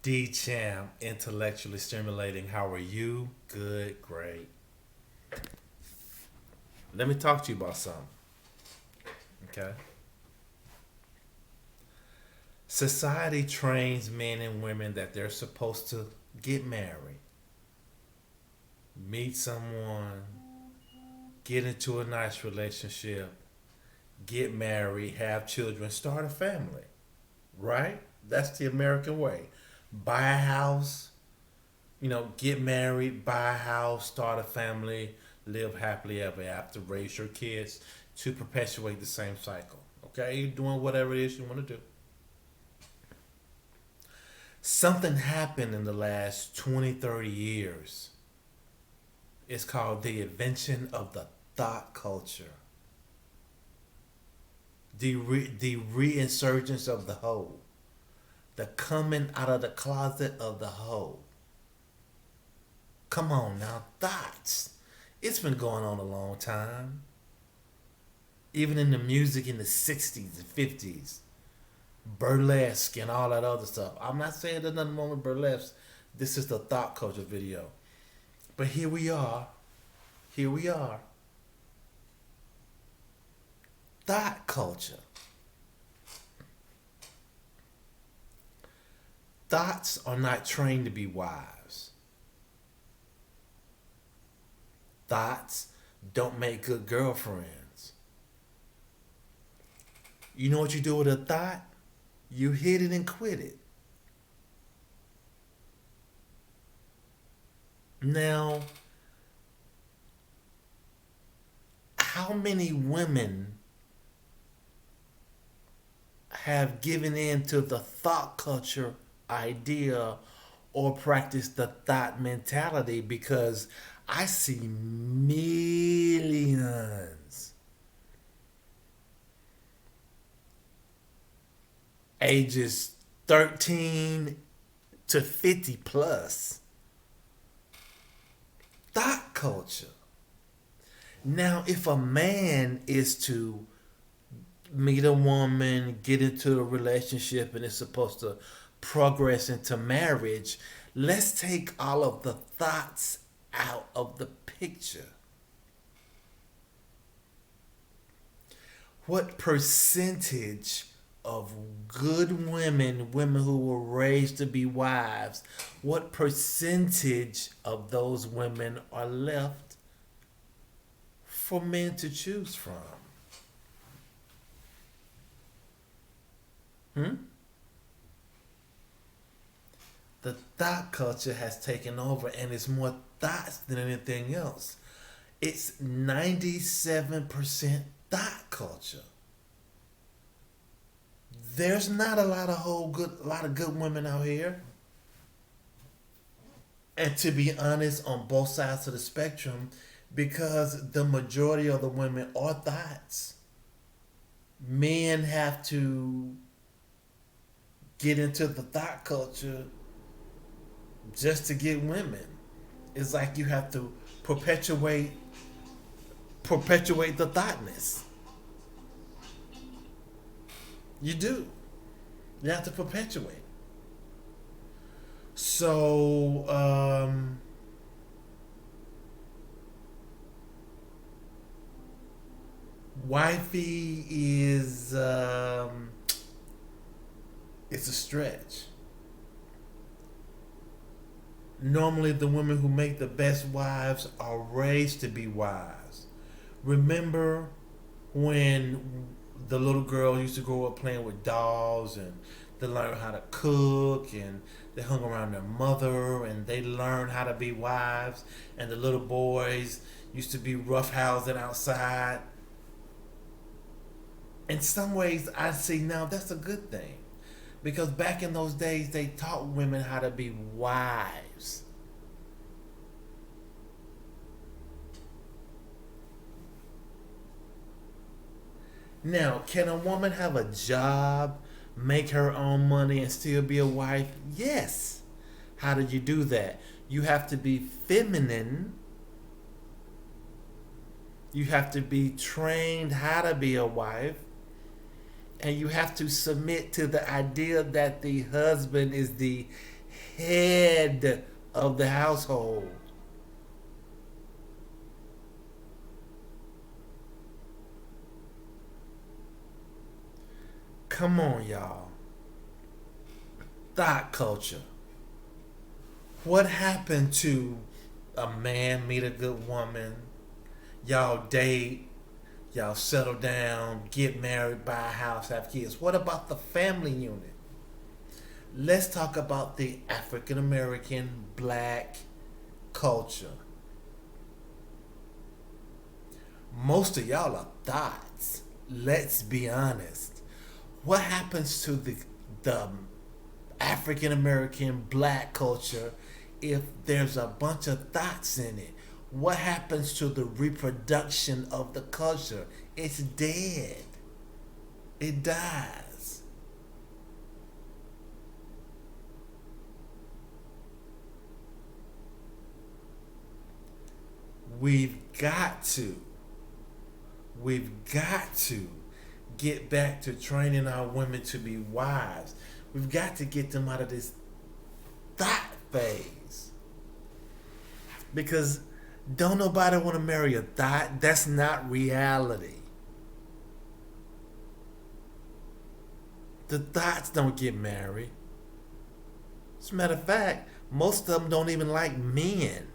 D Champ, intellectually stimulating. How are you? Good, great. Let me talk to you about something. Okay. Society trains men and women that they're supposed to get married, meet someone, get into a nice relationship, get married, have children, start a family. Right? That's the American way. Buy a house, get married, buy a house, start a family, live happily ever after, raise your kids to perpetuate the same cycle. Okay? You're doing whatever it is you want to do. Something happened in the last 20, 30 years. It's called the invention of the thought culture, the reinsurgence of the whole, the coming out of the closet of the whole. Come on now, thoughts. It's been going on a long time. Even in the music in the 60s and 50s, burlesque and all that other stuff. I'm not saying there's nothing wrong with burlesque. This is the thought culture video. But here we are. Here we are. Thought culture. Thoughts are not trained to be wives. Thoughts don't make good girlfriends. You know what you do with a thought? You hit it and quit it. Now, how many women have given in to the thought culture idea or practice the thought mentality? Because I see millions ages 13 to 50 plus. Thought culture. Now, if a man is to meet a woman, get into a relationship, and is supposed to progress into marriage, let's take all of the thoughts out of the picture. What percentage of good women, women who were raised to be wives, what percentage of those women are left for men to choose from? Hmm? The thought culture has taken over, and it's more thoughts than anything else. It's 97% thought culture. There's not a lot of good women out here. And to be honest, on both sides of the spectrum, because the majority of the women are thoughts. Men have to get into the thought culture just to get women. It's like you have to perpetuate the thoughtness. You do. You have to perpetuate. So, wifey is it's a stretch. Normally, the women who make the best wives are raised to be wives. Remember when the little girl used to grow up playing with dolls, and they learned how to cook, and they hung around their mother, and they learned how to be wives, and the little boys used to be roughhousing outside. In some ways, I see now that's a good thing, because back in those days they taught women how to be wives. Now, can a woman have a job, make her own money, and still be a wife? Yes. How do you do that? You have to be feminine. You have to be trained how to be a wife. And you have to submit to the idea that the husband is the head of the household. Come on, y'all. Thought culture. What happened to a man meet a good woman, y'all date, y'all settle down, get married, buy a house, have kids? What about the family unit? Let's talk about the African American black culture. Most of y'all are thoughts. Let's be honest. What happens to the African American black culture if there's a bunch of thoughts in it? What happens to the reproduction of the culture? It's dead. It dies. We've got to, we've got to get back to training our women to be wives. We've got to get them out of this thought phase. Because don't nobody want to marry a thought. That's not reality. The thoughts don't get married. As a matter of fact, most of them don't even like men.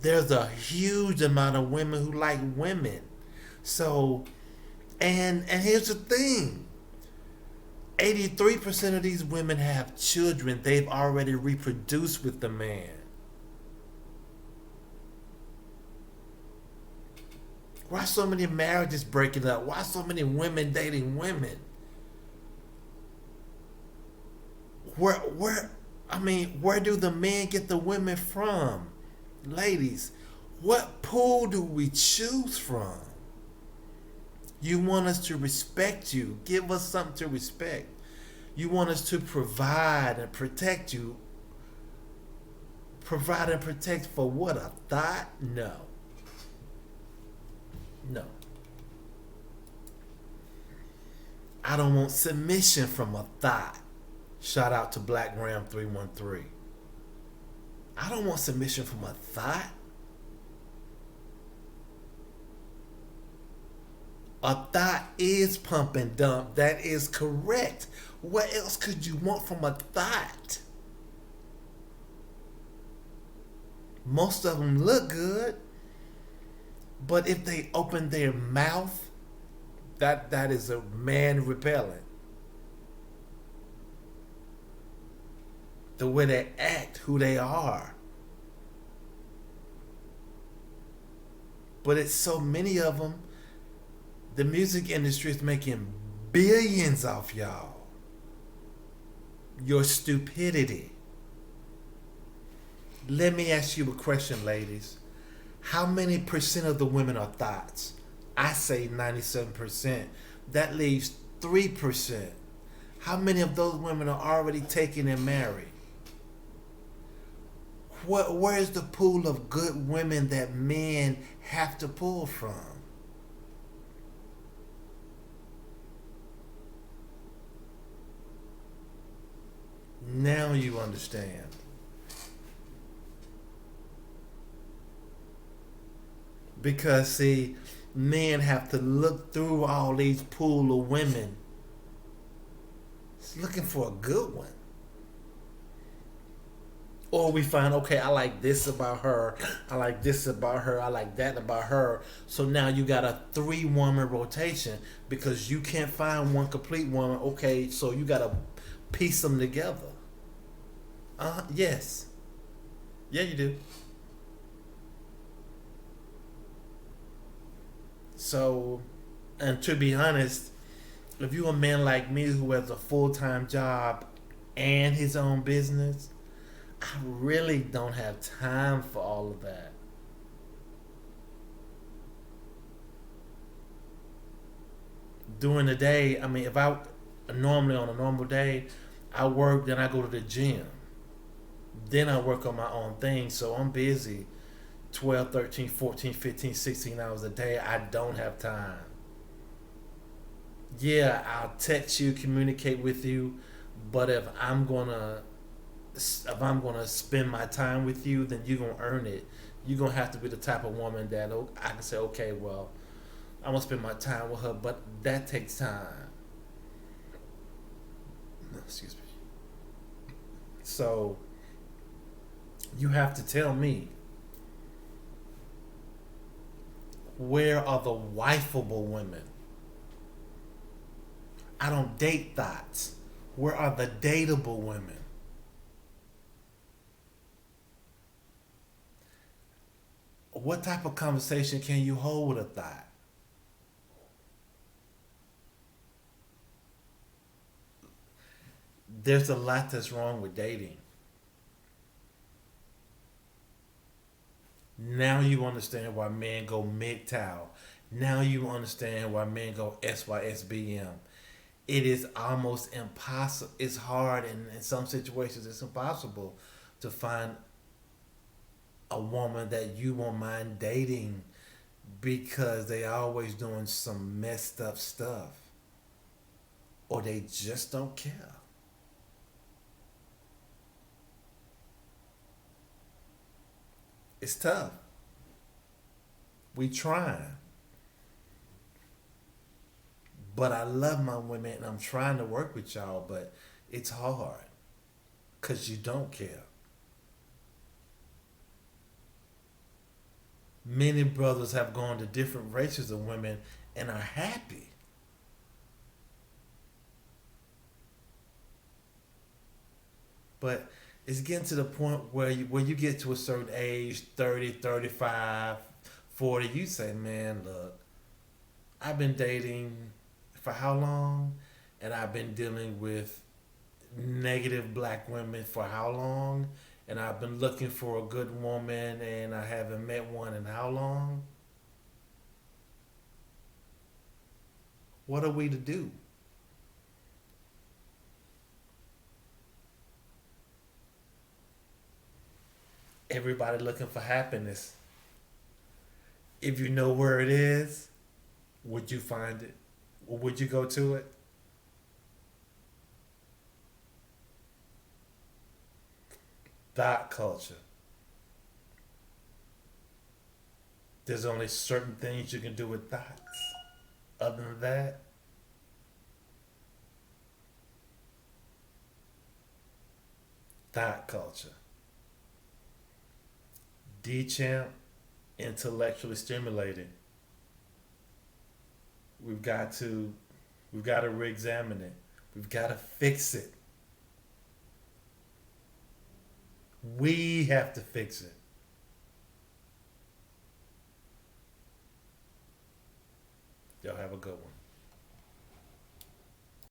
There's a huge amount of women who like women. So, and here's the thing. 83% of these women have children they've already reproduced with the man. Why so many marriages breaking up? Why so many women dating women? Where do the men get the women from? Ladies, what pool do we choose from? You want us to respect you. Give us something to respect. You want us to provide and protect you. Provide and protect for what? A thought? No. No. I don't want submission from a thought. Shout out to Black Ram 313. I don't want submission from a thought. A thought is pump and dump. That is correct. What else could you want from a thought? Most of them look good, but if they open their mouth, that is a man repellent. The way they act, who they are. But it's so many of them. The music industry is making billions off y'all. Your stupidity. Let me ask you a question, ladies. How many percent of the women are thoughts? I say 97%. That leaves 3%. How many of those women are already taken and married? Where's the pool of good women that men have to pull from? Now you understand. Because see, men have to look through all these pool of women. It's looking for a good one. Or we find, okay, I like this about her, I like this about her, I like that about her. So now you got a 3-woman rotation because you can't find one complete woman. Okay, so you got to piece them together. Yes. Yeah, you do. So, and to be honest, if you're a man like me who has a full-time job and his own business, I really don't have time for all of that. During the day, if I normally on a normal day, I work, then I go to the gym. Then I work on my own thing. So I'm busy 12, 13, 14, 15, 16 hours a day. I don't have time. Yeah, I'll text you, communicate with you, but if I'm gonna if I'm gonna spend my time with you, then you're gonna earn it. You're gonna have to be the type of woman that I can say, okay, well, I'm gonna spend my time with her, but that takes time. Excuse me. So you have to tell me, where are the wifeable women? I don't date thoughts. Where are the dateable women? What type of conversation can you hold with a thought? There's a lot that's wrong with dating. Now you understand why men go MGTOW. Now you understand why men go SYSBM. It is almost impossible. It's hard, and in some situations, it's impossible to find a woman that you won't mind dating because they always doing some messed up stuff or they just don't care. It's tough. We trying, but I love my women and I'm trying to work with y'all, but it's hard because you don't care. Many brothers have gone to different races of women and are happy. But it's getting to the point where you get to a certain age, 30, 35, 40, you say, man, look, I've been dating for how long? And I've been dealing with negative black women for how long? And I've been looking for a good woman and I haven't met one in how long? What are we to do? Everybody looking for happiness. If you know where it is, would you find it? Or would you go to it? Thought culture. There's only certain things you can do with thoughts. Other than that, thought culture. D-champ, intellectually stimulated. We've got to we've got to re-examine it. We've got to fix it. We have to fix it. Y'all have a good one.